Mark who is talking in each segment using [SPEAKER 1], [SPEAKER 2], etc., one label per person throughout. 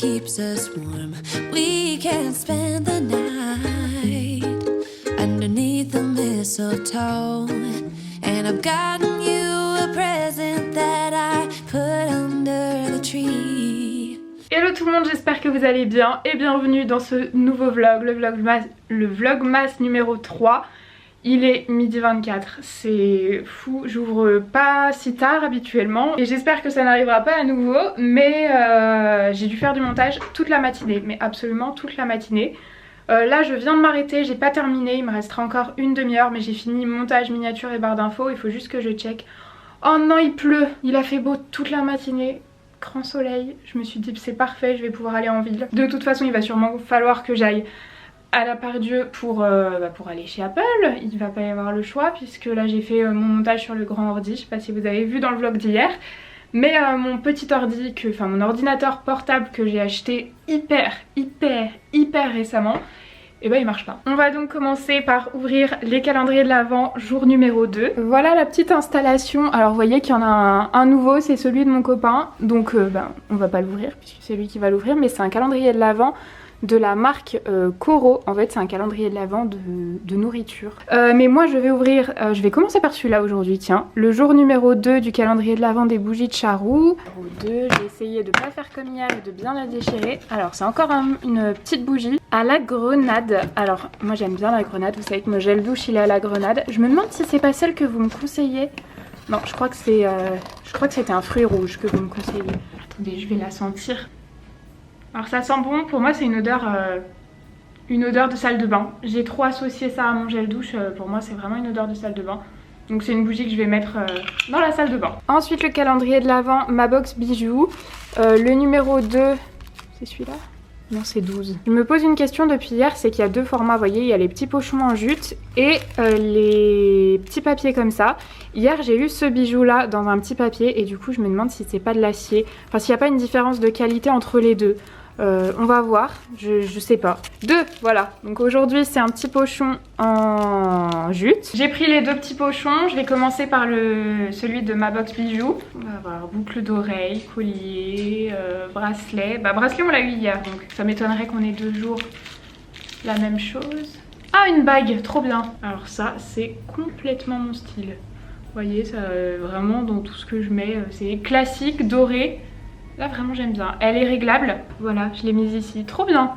[SPEAKER 1] keeps us warm. We can spend the night underneath the mistletoe. And I've gotten you a present that I put under the tree.
[SPEAKER 2] Hello tout le monde, j'espère que vous allez bien et bienvenue dans ce nouveau vlog, le vlogmas numéro 3. Il est midi 24, c'est fou, j'ouvre pas si tard habituellement et j'espère que ça n'arrivera pas à nouveau, mais j'ai dû faire du montage toute la matinée, mais absolument toute la matinée. Là je viens de m'arrêter, j'ai pas terminé, il me restera encore une demi-heure, mais j'ai fini montage, miniature et barre d'infos, il faut juste que je check. Oh non, il pleut, il a fait beau toute la matinée, grand soleil, je me suis dit c'est parfait, je vais pouvoir aller en ville. De toute façon il va sûrement falloir que j'aille à la Part-Dieu pour aller chez Apple. Il va pas y avoir le choix puisque là j'ai fait mon montage sur le grand ordi, je sais pas si vous avez vu dans le vlog d'hier. Mais mon petit ordi, mon ordinateur portable que j'ai acheté hyper récemment, et bah il marche pas. On va donc commencer par ouvrir les calendriers de l'Avent jour numéro 2. Voilà la petite installation. Alors vous voyez qu'il y en a un nouveau, c'est celui de mon copain. Donc on va pas l'ouvrir puisque c'est lui qui va l'ouvrir, mais c'est un calendrier de l'Avent de la marque Coro. En fait c'est un calendrier de l'Avent de nourriture. Mais moi je vais ouvrir, je vais commencer par celui-là aujourd'hui, tiens. Le jour numéro 2 du calendrier de l'Avent des bougies de Charroux. Numéro 2, j'ai essayé de pas faire comme hier et de bien la déchirer. Alors c'est encore une petite bougie à la grenade. Alors moi j'aime bien la grenade, vous savez que mon gel douche il est à la grenade. Je me demande si c'est pas celle que vous me conseillez. Non, je crois que c'est c'était un fruit rouge que vous me conseillez. Attendez, je vais la sentir. Alors ça sent bon, pour moi c'est une odeur de salle de bain. J'ai trop associé ça à mon gel douche, pour moi c'est vraiment une odeur de salle de bain. Donc c'est une bougie que je vais mettre dans la salle de bain. Ensuite le calendrier de l'Avent, ma box bijoux. Le numéro 2, c'est celui-là ? Non, c'est 12. Je me pose une question depuis hier, c'est qu'il y a deux formats, vous voyez, il y a les petits pochons en jute et les petits papiers comme ça. Hier j'ai eu ce bijou là dans un petit papier et du coup je me demande si c'est pas de l'acier, enfin s'il n'y a pas une différence de qualité entre les deux. On va voir, je sais pas. 2, voilà. Donc aujourd'hui c'est un petit pochon en jute. J'ai pris les deux petits pochons. Je vais commencer par celui de ma box bijoux. On va avoir boucle d'oreille, collier, bracelet. Bracelet on l'a eu hier, donc ça m'étonnerait qu'on ait 2 jours la même chose. Ah, une bague, trop bien. Alors ça c'est complètement mon style. Vous voyez, ça vraiment dans tout ce que je mets, c'est classique, doré. Là vraiment j'aime bien, elle est réglable, voilà je l'ai mise ici, trop bien.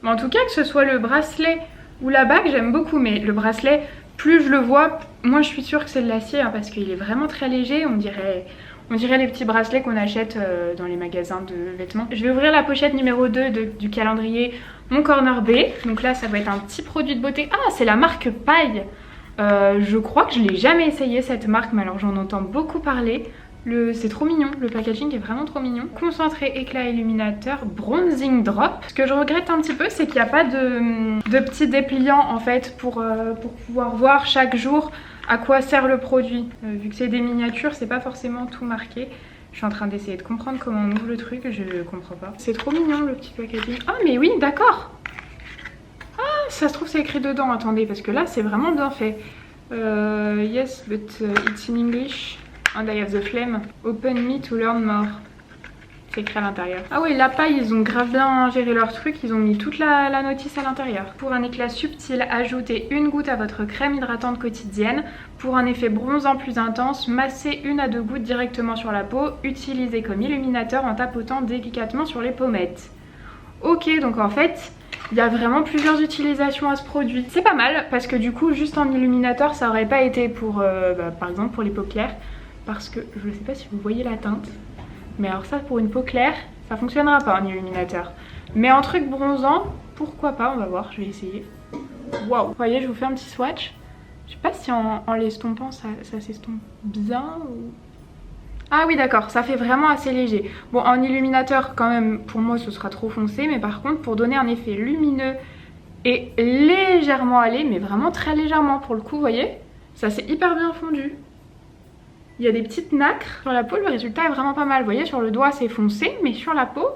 [SPEAKER 2] Mais en tout cas que ce soit le bracelet ou la bague j'aime beaucoup, mais le bracelet plus je le vois, moins je suis sûre que c'est de l'acier hein, parce qu'il est vraiment très léger, on dirait les petits bracelets qu'on achète dans les magasins de vêtements. Je vais ouvrir la pochette numéro 2 du calendrier Mon Corner B, donc là ça va être un petit produit de beauté. Ah, c'est la marque Paille. Je crois que je l'ai jamais essayé cette marque, mais alors j'en entends beaucoup parler. C'est trop mignon, le packaging est vraiment trop mignon. Concentré éclat illuminateur Bronzing Drop. Ce que je regrette un petit peu c'est qu'il n'y a pas de petits dépliants en fait pour pouvoir voir chaque jour à quoi sert le produit. Vu que c'est des miniatures c'est pas forcément tout marqué. Je suis en train d'essayer de comprendre comment on ouvre le truc, je comprends pas. C'est trop mignon le petit packaging. Ah mais oui d'accord. Ah ça se trouve c'est écrit dedans, attendez parce que là c'est vraiment bien fait. Yes but it's in English. And I have the flame. Open me to learn more. C'est écrit à l'intérieur. Ah oui, la paille, ils ont grave bien géré leur truc. Ils ont mis toute la notice à l'intérieur. Pour un éclat subtil, ajoutez une goutte à votre crème hydratante quotidienne. Pour un effet bronzant plus intense, massez 1 à 2 gouttes directement sur la peau. Utilisez comme illuminateur en tapotant délicatement sur les pommettes. Ok, donc en fait, il y a vraiment plusieurs utilisations à ce produit. C'est pas mal parce que du coup, juste en illuminateur, ça aurait pas été pour, par exemple, pour les paupières. Parce que je ne sais pas si vous voyez la teinte, mais alors ça pour une peau claire ça fonctionnera pas en illuminateur, mais en truc bronzant pourquoi pas, on va voir, je vais essayer. Waouh, vous voyez, je vous fais un petit swatch. Je sais pas si en l'estompant ça s'estompe bien ou... Ah oui d'accord, ça fait vraiment assez léger. Bon en illuminateur quand même pour moi ce sera trop foncé, mais par contre pour donner un effet lumineux et légèrement allé, mais vraiment très légèrement pour le coup, vous voyez, ça c'est hyper bien fondu. Il y a des petites nacres sur la peau, le résultat est vraiment pas mal. Vous voyez, sur le doigt c'est foncé, mais sur la peau,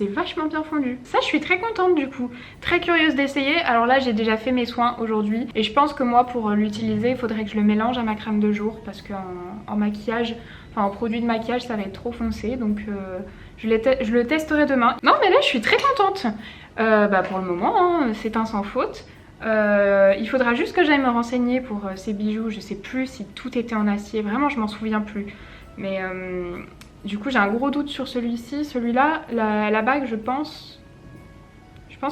[SPEAKER 2] c'est vachement bien fondu. Ça, je suis très contente du coup. Très curieuse d'essayer. Alors là, j'ai déjà fait mes soins aujourd'hui. Et je pense que moi, pour l'utiliser, il faudrait que je le mélange à ma crème de jour. Parce qu'en maquillage, enfin en produit de maquillage, ça va être trop foncé. Donc Je le testerai demain. Non mais là je suis très contente. Pour le moment, hein, c'est un sans faute. Il faudra juste que j'aille me renseigner pour ces bijoux. Je sais plus si tout était en acier. Vraiment, je m'en souviens plus. Mais du coup, j'ai un gros doute sur celui-ci. Celui-là, la bague, je pense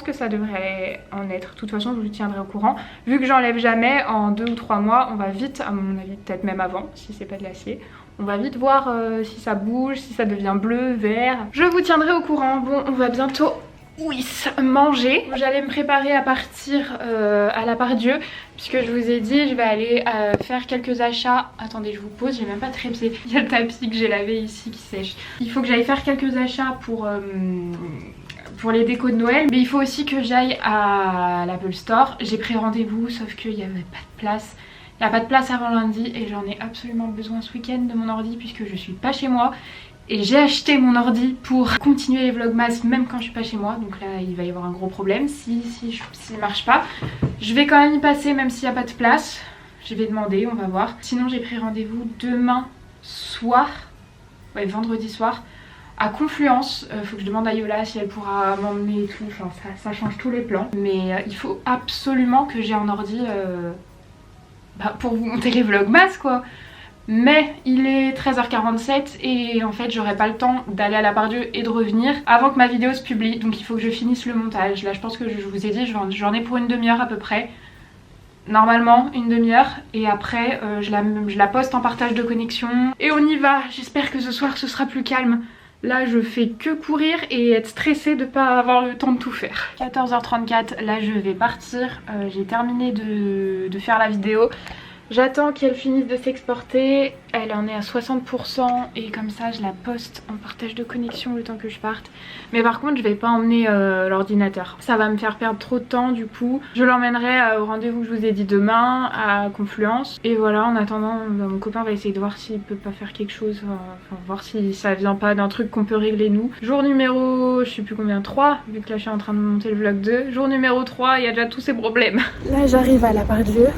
[SPEAKER 2] que ça devrait en être. De toute façon, je vous tiendrai au courant. Vu que j'enlève jamais, en 2 ou 3 mois, on va vite, à mon avis, peut-être même avant, si c'est pas de l'acier. On va vite voir si ça bouge, si ça devient bleu, vert. Je vous tiendrai au courant. Bon, on va bientôt... Oui, manger. J'allais me préparer à partir à la Part-Dieu, puisque je vous ai dit je vais aller faire quelques achats. Attendez, je vous pose, j'ai même pas trépied. Il y a le tapis que j'ai lavé ici qui sèche. Il faut que j'aille faire quelques achats pour les décos de Noël, mais il faut aussi que j'aille à l'Apple Store. J'ai pris rendez-vous, sauf qu'il n'y avait pas de place. Il n'y a pas de place avant lundi et j'en ai absolument besoin ce week-end de mon ordi puisque je suis pas chez moi. Et j'ai acheté mon ordi pour continuer les vlogmas même quand je suis pas chez moi. Donc là il va y avoir un gros problème s'il marche pas. Je vais quand même y passer même s'il n'y a pas de place. Je vais demander, on va voir. Sinon j'ai pris rendez-vous demain soir, ouais vendredi soir, à Confluence. Faut que je demande à Yola si elle pourra m'emmener et tout. Enfin ça change tous les plans. Mais il faut absolument que j'ai un ordi pour vous monter les vlogmas quoi. Mais il est 13h47 et en fait j'aurai pas le temps d'aller à la Part-Dieu et de revenir avant que ma vidéo se publie. Donc il faut que je finisse le montage. Là je pense que je vous ai dit j'en ai pour une demi-heure à peu près. Normalement une demi-heure. Et après je la poste en partage de connexion. Et on y va. J'espère que ce soir ce sera plus calme. Là je fais que courir et être stressée de pas avoir le temps de tout faire. 14h34, là je vais partir. J'ai terminé de faire la vidéo. J'attends qu'elle finisse de s'exporter, elle en est à 60% et comme ça je la poste en partage de connexion le temps que je parte. Mais par contre je vais pas emmener l'ordinateur, ça va me faire perdre trop de temps du coup. Je l'emmènerai au rendez-vous que je vous ai dit demain à Confluence. Et voilà, en attendant mon copain va essayer de voir s'il peut pas faire quelque chose, enfin voir si ça vient pas d'un truc qu'on peut régler nous. Jour numéro, je sais plus combien, 3, vu que là je suis en train de monter le vlog 2. Jour numéro 3, il y a déjà tous ces problèmes. Là j'arrive à la Part-Dieu.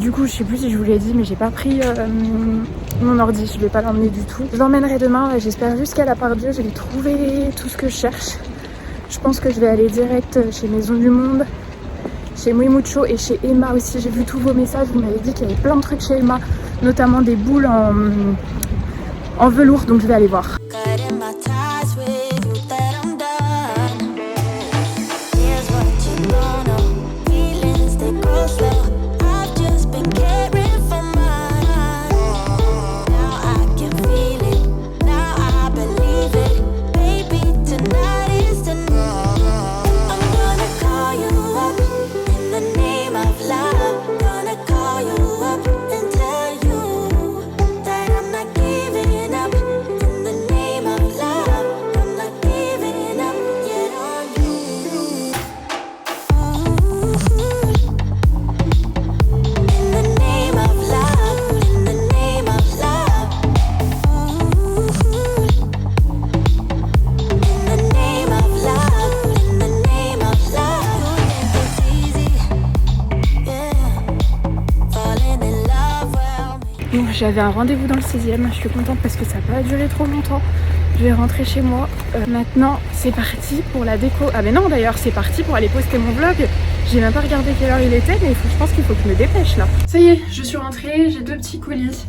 [SPEAKER 2] Du coup je sais plus si je vous l'ai dit mais j'ai pas pris mon ordi, je vais pas l'emmener du tout. Je l'emmènerai demain, j'espère juste qu'à la Part-Dieu je vais trouver tout ce que je cherche. Je pense que je vais aller direct chez Maison du Monde, chez Muy Mucho et chez Emma aussi. J'ai vu tous vos messages, vous m'avez dit qu'il y avait plein de trucs chez Emma, notamment des boules en velours, donc je vais aller voir. Bon, j'avais un rendez-vous dans le 16e, je suis contente parce que ça n'a pas duré trop longtemps. Je vais rentrer chez moi. Maintenant, c'est parti pour la déco. Ah mais non d'ailleurs, c'est parti pour aller poster mon vlog. J'ai même pas regardé quelle heure il était, mais je pense qu'il faut que je me dépêche là. Ça y est, je suis rentrée, j'ai 2 petits colis.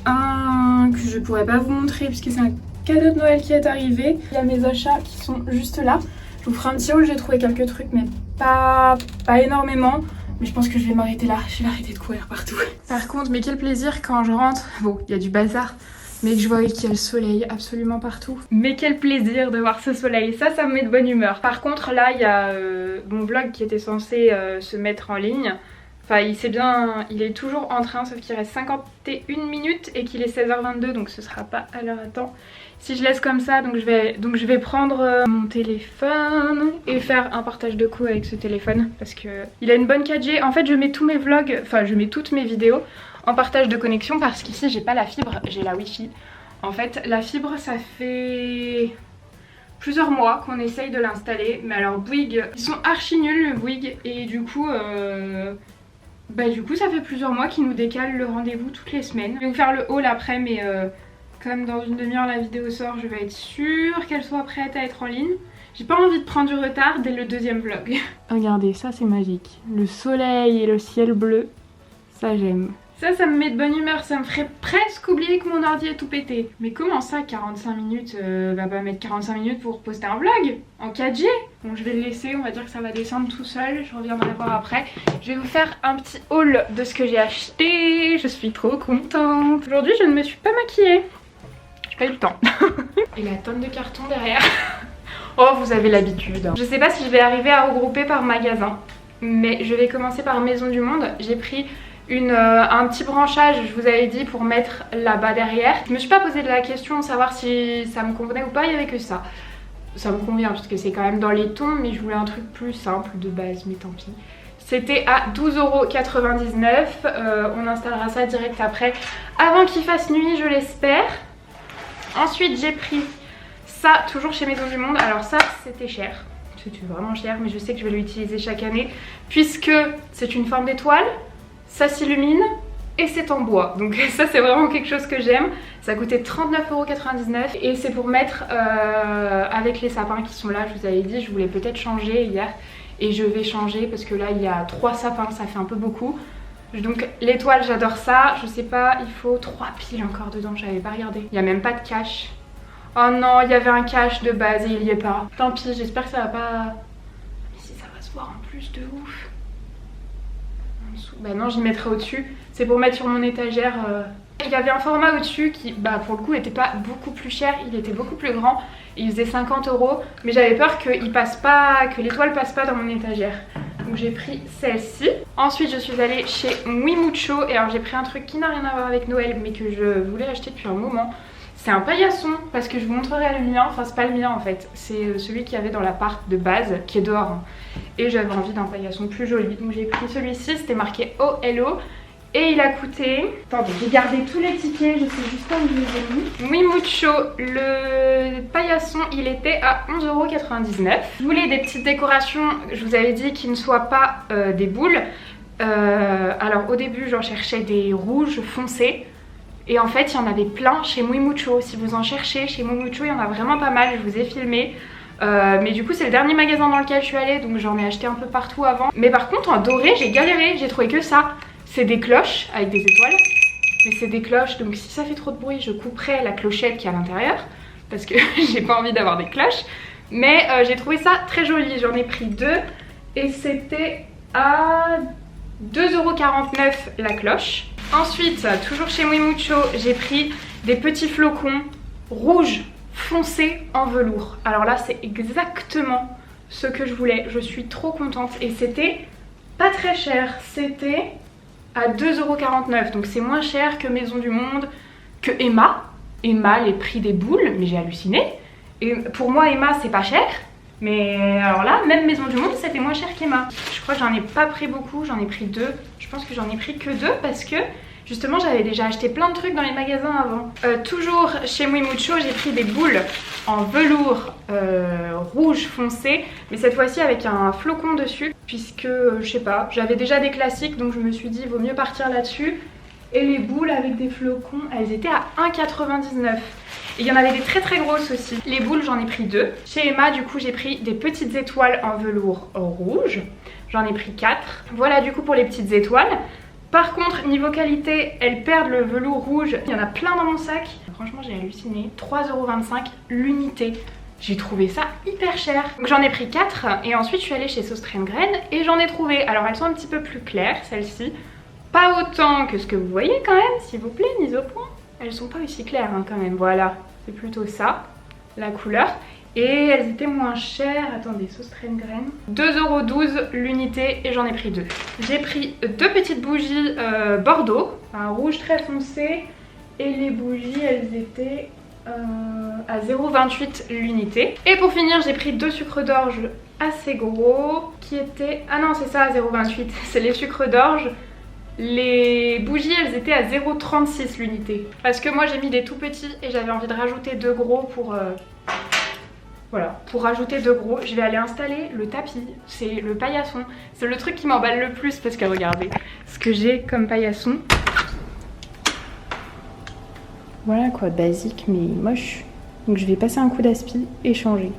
[SPEAKER 2] Un que je pourrais pas vous montrer puisque c'est un cadeau de Noël qui est arrivé. Il y a mes achats qui sont juste là. Je vous ferai un petit haul, j'ai trouvé quelques trucs mais pas énormément. Mais je pense que je vais m'arrêter là, je vais arrêter de courir partout. Par contre, mais quel plaisir quand je rentre, bon, il y a du bazar, mais que je vois qu'il y a le soleil absolument partout. Mais quel plaisir de voir ce soleil, ça me met de bonne humeur. Par contre, là, il y a mon vlog qui était censé se mettre en ligne. Enfin, il est toujours en train, sauf qu'il reste 51 minutes et qu'il est 16h22, donc ce sera pas à l'heure à temps. Si je laisse comme ça, donc je vais prendre mon téléphone et faire un partage de coups avec ce téléphone parce que il a une bonne 4G. En fait, je mets tous mes vlogs, enfin je mets toutes mes vidéos en partage de connexion parce qu'ici j'ai pas la fibre, j'ai la Wi-Fi. En fait, la fibre, ça fait plusieurs mois qu'on essaye de l'installer, mais alors Bouygues, ils sont archi nuls le Bouygues et du coup ça fait plusieurs mois qu'ils nous décalent le rendez-vous toutes les semaines. Je vais vous faire le haul après, mais Comme dans une demi-heure la vidéo sort, je vais être sûre qu'elle soit prête à être en ligne. J'ai pas envie de prendre du retard dès le deuxième vlog. Regardez, ça c'est magique. Le soleil et le ciel bleu, ça j'aime. Ça me met de bonne humeur, ça me ferait presque oublier que mon ordi est tout pété. Mais comment ça, 45 minutes, va pas mettre 45 minutes pour poster un vlog en 4G? Bon, je vais le laisser, on va dire que ça va descendre tout seul, je reviendrai voir après. Je vais vous faire un petit haul de ce que j'ai acheté, je suis trop contente. Aujourd'hui, je ne me suis pas maquillée, j'ai pas eu le temps. Et la tonne de carton derrière. Oh, vous avez l'habitude. Je sais pas si je vais arriver à regrouper par magasin, mais je vais commencer par Maison du Monde. J'ai pris un petit branchage, je vous avais dit, pour mettre là-bas derrière. Je me suis pas posé de la question de savoir si ça me convenait ou pas, il y avait que ça. Ça me convient parce que c'est quand même dans les tons, mais je voulais un truc plus simple de base, mais tant pis. C'était à 12,99 €, on installera ça direct après, avant qu'il fasse nuit, je l'espère. Ensuite j'ai pris ça, toujours chez Maison du Monde. Alors ça, c'était cher, c'était vraiment cher, mais je sais que je vais l'utiliser chaque année, puisque c'est une forme d'étoile. Ça s'illumine et c'est en bois, donc ça c'est vraiment quelque chose que j'aime. Ça coûtait 39,99 € et c'est pour mettre avec les sapins qui sont là. Je vous avais dit, je voulais peut-être changer hier et je vais changer parce que là il y a 3 sapins, ça fait un peu beaucoup. Donc l'étoile, j'adore ça. Je sais pas, il faut 3 piles encore dedans, j'avais pas regardé. Il n'y a même pas de cache. Oh non, il y avait un cache de base et il y est pas. Tant pis, j'espère que ça va pas... Mais si, ça va se voir en plus de ouf. Bah non, j'y mettrai au-dessus. C'est pour mettre sur mon étagère. Il y avait un format au-dessus qui, bah pour le coup, était pas beaucoup plus cher. Il était beaucoup plus grand. Il faisait 50 €. Mais j'avais peur que l'étoile passe pas dans mon étagère. Donc j'ai pris celle-ci. Ensuite, je suis allée chez Muy Mucho. Et alors j'ai pris un truc qui n'a rien à voir avec Noël, mais que je voulais acheter depuis un moment. C'est un paillasson, parce que je vous montrerai le mien, enfin c'est pas le mien en fait, c'est celui qu'il y avait dans l'appart de base, qui est dehors. Hein. Et j'avais envie d'un paillasson plus joli, donc j'ai pris celui-ci, c'était marqué OLO. Et il a coûté... Attendez, j'ai gardé tous les tickets, je sais juste pas où je les ai mis. Muy Mucho, le paillasson, il était à 11,99 €. Je voulais des petites décorations, je vous avais dit, qui ne soient pas des boules. Alors au début, j'en cherchais des rouges foncés. Et en fait, il y en avait plein chez Muy Mucho. Si vous en cherchez, chez Muy Mucho, il y en a vraiment pas mal. Je vous ai filmé. Mais du coup, c'est le dernier magasin dans lequel je suis allée. Donc j'en ai acheté un peu partout avant. Mais par contre, en doré, j'ai galéré. J'ai trouvé que ça. C'est des cloches avec des étoiles. Mais c'est des cloches. Donc si ça fait trop de bruit, je couperai la clochette qui est à l'intérieur. Parce que j'ai pas envie d'avoir des cloches. Mais j'ai trouvé ça très joli. J'en ai pris 2. Et c'était à 2,49 € la cloche. Ensuite, toujours chez Muy Mucho, j'ai pris des petits flocons rouges foncés en velours. Alors là, c'est exactement ce que je voulais. Je suis trop contente. Et c'était pas très cher. C'était à 2,49 €. Donc c'est moins cher que Maison du Monde, que Emma. Emma, les prix des boules, mais j'ai halluciné. Et pour moi, Emma, c'est pas cher. Mais alors là, même Maison du Monde, c'était moins cher qu'Emma. Je crois que j'en ai pas pris beaucoup, j'en ai pris 2. Je pense que j'en ai pris que 2 parce que justement j'avais déjà acheté plein de trucs dans les magasins avant. Toujours chez Muy Mucho, j'ai pris des boules en velours rouge foncé. Mais cette fois-ci avec un flocon dessus. Puisque, je sais pas, j'avais déjà des classiques. Donc je me suis dit, vaut mieux partir là-dessus. Et les boules avec des flocons, elles étaient à 1,99 €. Et il y en avait des très très grosses aussi. Les boules, j'en ai pris 2. Chez Emma, du coup, j'ai pris des petites étoiles en velours rouge. J'en ai pris 4. Voilà du coup pour les petites étoiles. Par contre, niveau qualité, elles perdent le velours rouge. Il y en a plein dans mon sac. Franchement, j'ai halluciné. 3,25 € l'unité. J'ai trouvé ça hyper cher. Donc j'en ai pris 4. Et ensuite, je suis allée chez Sauce Graine et j'en ai trouvé. Alors, elles sont un petit peu plus claires, celles-ci. Pas autant que ce que vous voyez quand même, s'il vous plaît, mise au point. Elles sont pas aussi claires hein, quand même, voilà. C'est plutôt ça, la couleur. Et elles étaient moins chères, attendez, Sauce Graine. 2,12 € l'unité et j'en ai pris 2. J'ai pris 2 petites bougies Bordeaux, un rouge très foncé. Et les bougies, elles étaient à 0,28 € l'unité. Et pour finir, j'ai pris 2 sucres d'orge assez gros, qui étaient... Ah non, c'est ça, à 0,28 €, c'est les sucres d'orge. Les bougies, elles étaient à 0,36 € l'unité. Parce que moi, j'ai mis des tout petits et j'avais envie de rajouter 2 gros pour... Voilà, pour rajouter 2 gros, je vais aller installer le tapis. C'est le paillasson. C'est le truc qui m'emballe le plus parce que regardez ce que j'ai comme paillasson. voilà quoi, basique mais moche. Donc je vais passer un coup d'aspi et changer.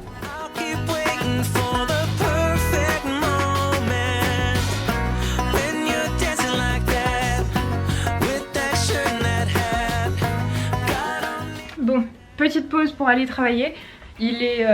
[SPEAKER 2] Bon, petite pause pour aller travailler. Il est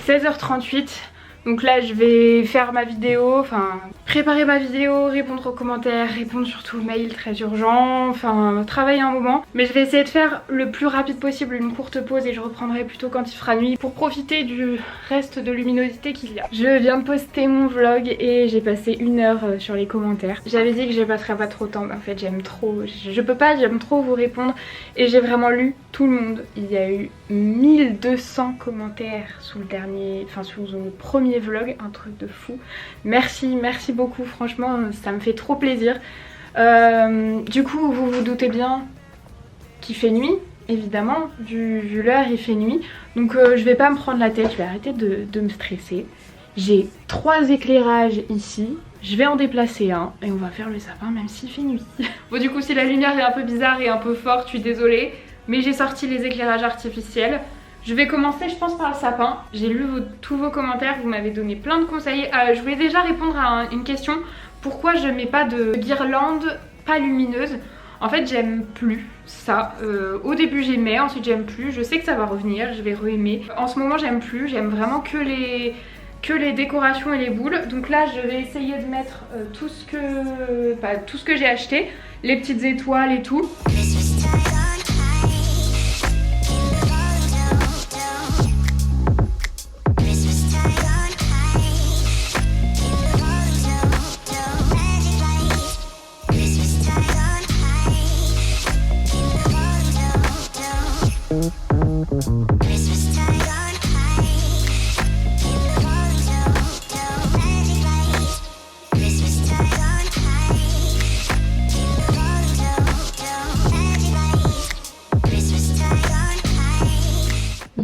[SPEAKER 2] 16h38. Donc là je vais faire ma vidéo, enfin préparer ma vidéo, répondre aux commentaires, répondre surtout aux mails très urgents, enfin travailler un moment. Mais je vais essayer de faire le plus rapide possible une courte pause et je reprendrai plutôt quand il fera nuit pour profiter du reste de luminosité qu'il y a. Je viens de poster mon vlog et j'ai passé 1 heure sur les commentaires. J'avais dit que je passerais pas trop de temps mais en fait j'aime trop, je peux pas, j'aime trop vous répondre et j'ai vraiment lu tout le monde. Il y a eu 1200 commentaires sous le dernier, enfin sous le premier vlog, un truc de fou. Merci beaucoup, franchement ça me fait trop plaisir. Du coup vous vous doutez bien qu'il fait nuit, évidemment, vu l'heure il fait nuit. Donc je vais pas me prendre la tête, je vais arrêter de me stresser. J'ai 3 éclairages ici, je vais en déplacer un et on va faire le sapin même s'il fait nuit. Bon du coup si la lumière est un peu bizarre et un peu forte, je suis désolée, mais j'ai sorti les éclairages artificiels. Je vais commencer je pense par le sapin. J'ai lu tous vos commentaires, vous m'avez donné plein de conseils. Je voulais déjà répondre à une question. Pourquoi je mets pas de guirlande pas lumineuse? En fait j'aime plus ça. Au début j'aimais, ensuite j'aime plus. Je sais que ça va revenir, je vais re-aimer. En ce moment j'aime plus, j'aime vraiment que les décorations et les boules. Donc là je vais essayer de mettre tout ce que j'ai acheté. Les petites étoiles et tout.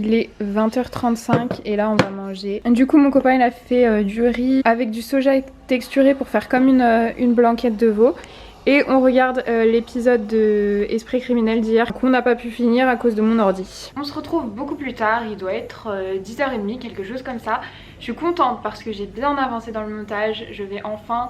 [SPEAKER 2] Il est 20h35 et là on va manger. Du coup mon copain il a fait du riz avec du soja texturé pour faire comme une blanquette de veau. Et on regarde l'épisode de Esprit criminel d'hier qu'on n'a pas pu finir à cause de mon ordi. On se retrouve beaucoup plus tard, il doit être 10h30, quelque chose comme ça. Je suis contente parce que j'ai bien avancé dans le montage, je vais enfin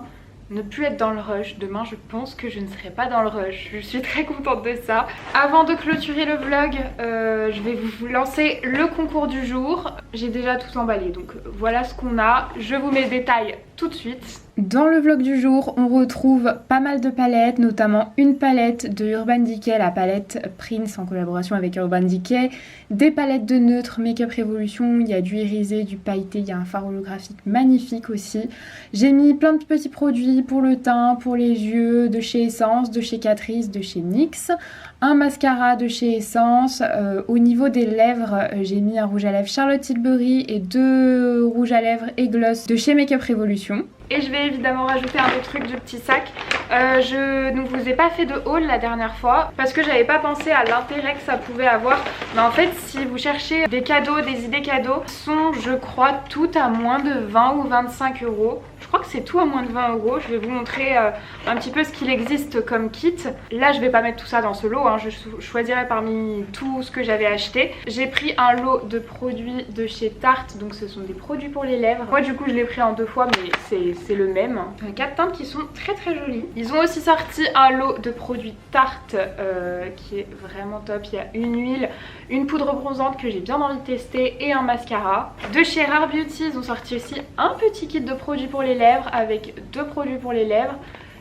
[SPEAKER 2] ne plus être dans le rush. Demain je pense que je ne serai pas dans le rush, je suis très contente de ça. Avant de clôturer le vlog, je vais vous lancer le concours du jour. J'ai déjà tout emballé donc voilà ce qu'on a, je vous mets le détail tout de suite. Dans le vlog du jour, on retrouve pas mal de palettes, notamment une palette de Urban Decay, la palette Prince en collaboration avec Urban Decay, des palettes de neutres Makeup Revolution, il y a du irisé, du pailleté, il y a un fard holographique magnifique aussi. J'ai mis plein de petits produits pour le teint, pour les yeux, de chez Essence, de chez Catrice, de chez NYX, un mascara de chez Essence. Au niveau des lèvres, j'ai mis un rouge à lèvres Charlotte Tilbury et 2 rouges à lèvres et gloss de chez Makeup Revolution. Et je vais évidemment rajouter un autre truc de petit sac. Je ne vous ai pas fait de haul la dernière fois parce que j'avais pas pensé à l'intérêt que ça pouvait avoir. Mais en fait si vous cherchez des cadeaux, des idées cadeaux, sont je crois toutes à moins de 20 ou 25 euros. Je crois que c'est tout à moins de 20 euros. Je vais vous montrer un petit peu ce qu'il existe comme kit. Là je vais pas mettre tout ça dans ce lot, hein. Je choisirai parmi tout ce que j'avais acheté. J'ai pris un lot de produits de chez Tarte, donc ce sont des produits pour les lèvres. Moi du coup je l'ai pris en 2 fois mais c'est le même. 4 teintes qui sont très jolies. Ils ont aussi sorti un lot de produits Tarte qui est vraiment top. Il y a une huile, une poudre bronzante que j'ai bien envie de tester et un mascara. De chez Rare Beauty ils ont sorti aussi un petit kit de produits pour les lèvres avec 2 produits pour les lèvres.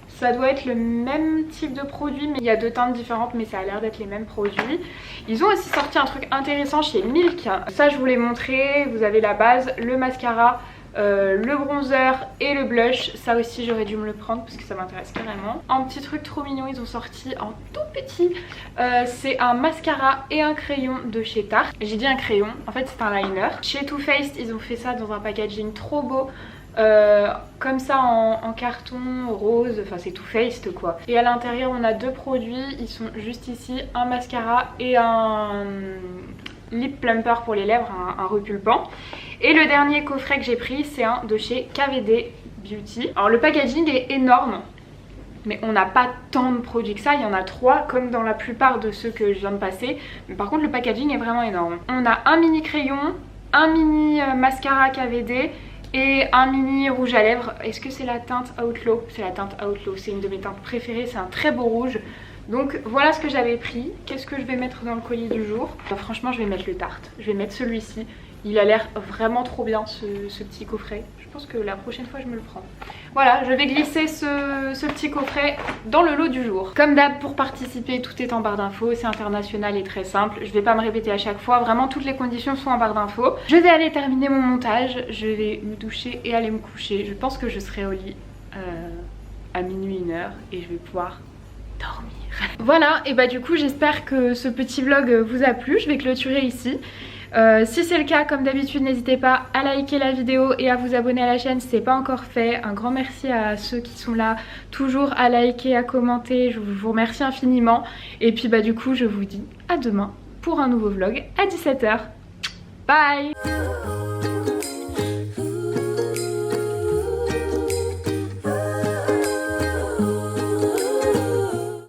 [SPEAKER 2] Ça doit être le même type de produit mais il y a 2 teintes différentes mais ça a l'air d'être les mêmes produits. Ils ont aussi sorti un truc intéressant chez Milk. Ça je vous l'ai montré, vous avez la base, le mascara, le bronzer et le blush. Ça aussi j'aurais dû me le prendre parce que ça m'intéresse carrément. Un petit truc trop mignon, ils ont sorti en tout petit, c'est un mascara et un crayon de chez Tarte. J'ai dit un crayon, en fait c'est un liner. Chez Too Faced ils ont fait ça dans un packaging trop beau. Comme ça en carton rose, enfin c'est Too Faced quoi. Et à l'intérieur on a 2 produits, ils sont juste ici, un mascara et un lip plumper pour les lèvres, un repulpant. Et le dernier coffret que j'ai pris c'est un de chez KVD Beauty. Alors le packaging est énorme, mais on n'a pas tant de produits que ça, il y en a 3 comme dans la plupart de ceux que je viens de passer. Mais par contre le packaging est vraiment énorme. On a un mini crayon, un mini mascara KVD et un mini rouge à lèvres. Est-ce que c'est la teinte Outlaw? C'est la teinte Outlaw, c'est une de mes teintes préférées, c'est un très beau rouge. Donc voilà ce que j'avais pris. Qu'est-ce que je vais mettre dans le colis du jour? Franchement je vais mettre le Tarte, je vais mettre celui-ci. Il a l'air vraiment trop bien ce petit coffret. Je pense que la prochaine fois je me le prends. Voilà, je vais glisser ce petit coffret dans le lot du jour. Comme d'hab, pour participer, tout est en barre d'infos, c'est international et très simple. Je vais pas me répéter à chaque fois, vraiment toutes les conditions sont en barre d'infos. Je vais aller terminer mon montage, je vais me doucher et aller me coucher. Je pense que je serai au lit à minuit 1h et je vais pouvoir dormir. Voilà, et bah du coup j'espère que ce petit vlog vous a plu, je vais clôturer ici. Si c'est le cas, comme d'habitude, n'hésitez pas à liker la vidéo et à vous abonner à la chaîne si ce n'est pas encore fait. Un grand merci à ceux qui sont là, toujours à liker, à commenter, je vous remercie infiniment. Et puis bah du coup je vous dis à demain pour un nouveau vlog à 17h. Bye.